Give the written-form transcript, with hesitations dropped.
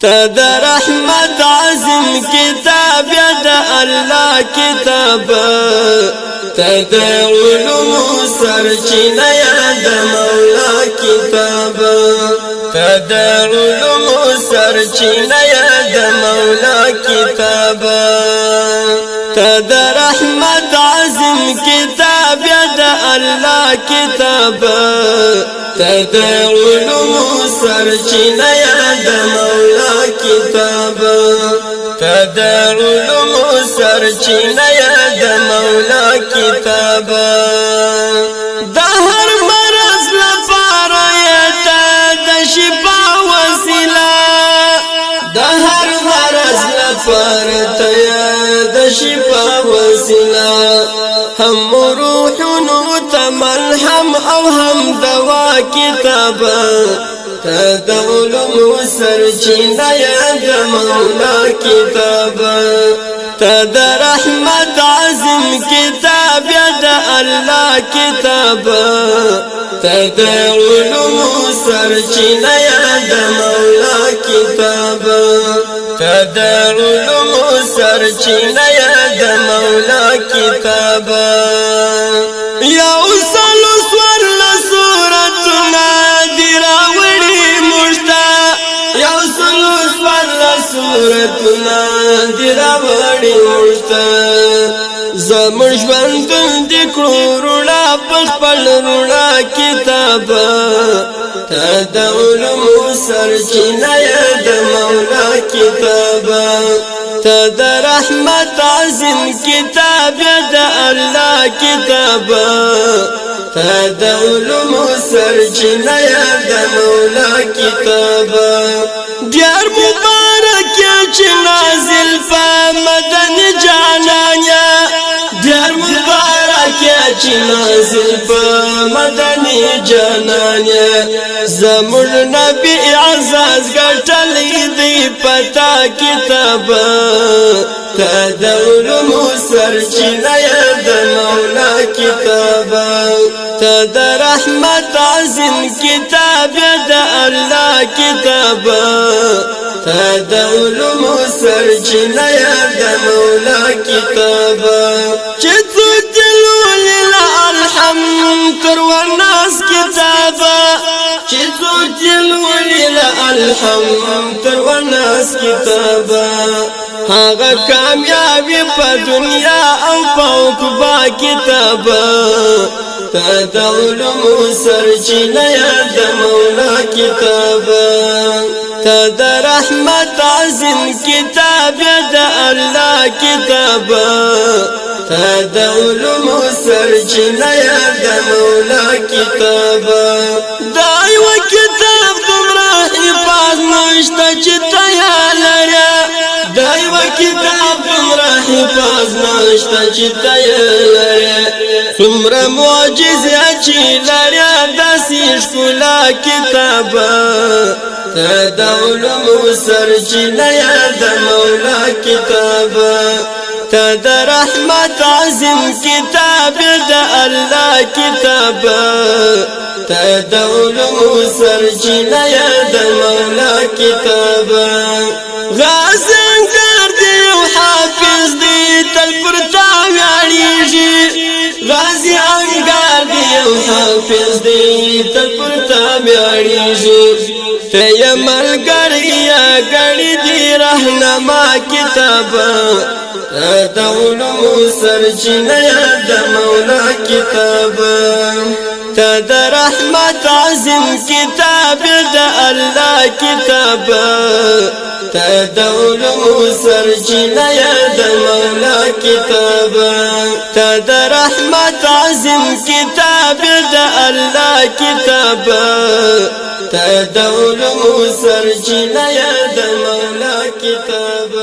تد رحمت عظیم کتاب ید اللہ کتاب تد علوم سرچینه ید مولا کتاب تد علوم سرچینه ید مولا کتاب تد رحمت عظیم کتاب ید اللہ کتاب تد علوم سرچینه ید مولا کتاب تد علوم سرچینه ید مولا کتاب د هر مرض لپاره د شفا وسیله د هر مرض لپاره د شفا وسیله هم روحونو ته ملهم او هم دوا کتاب تد علوم سرچینه ید مولا کتاب تد رحمت عظیم کتاب ید اللہ کتاب تد علوم سرچینه ید مولا کتاب تد علوم سرچینه ید مولا کتاب یا وصل سور سورتنا سورتنا دراوڑی مشتا زمون ژوندون دی کړو روڼا پخپل روڼا کتاب تد علوم سرچینه ید مولا کتاب تد رحمت عظیم کتاب ید اللہ کتاب تد علوم سرچینه ید مولا کتاب دیار مبارک چې نازل په مدني جانانیا دیار مبارک چې نازل په مدني جانانیا زمون نبی عزاز ګټلې دی پتا کتاب تد علوم سرچینه ید مولا کتاب تد رحمت عظیم کتاب ید اللہ کتاب تد علوم سرچینه ید مولا کتاب چې څوک دلولي الحمد تر وناس کتاب چې څوک دلولي الحمد تر وناس کتاب هغه کامیابی په دنیا او په عقبا کتاب تد علوم سرچینه ید مولا کتاب تد رحمت عظیم کتاب ید اللہ کتاب تد علوم سرچینه ید مولا کتاب دای و کتاب تمرا حفاظ نشتا چې تیالره دای و کتاب تمرا حفاظ نشتا چې تیالره څومره معجزه چې لري داسې ښکلا کتاب تد علوم سرچینه ید مولا کتاب تد رحمت عظیم کتاب ید اللہ کتاب تد علوم سرچینه ید مولا کتاب غازی انګار دی او حافظ دی تل پر تا ویاړیږي غازی انګار دی او حافظ دی تل پر تا ویاړیږي ته ملګریا غړي دی رهنما کتاب تد علوم سرچینه ید مولا کتاب تد رحمت عظیم کتاب ید اللہ کتاب تد علوم سرچینه ید مولا کتاب تد رحمت عظیم کتاب ید اللہ کتاب تد علوم سرچینه ید مولا کتاب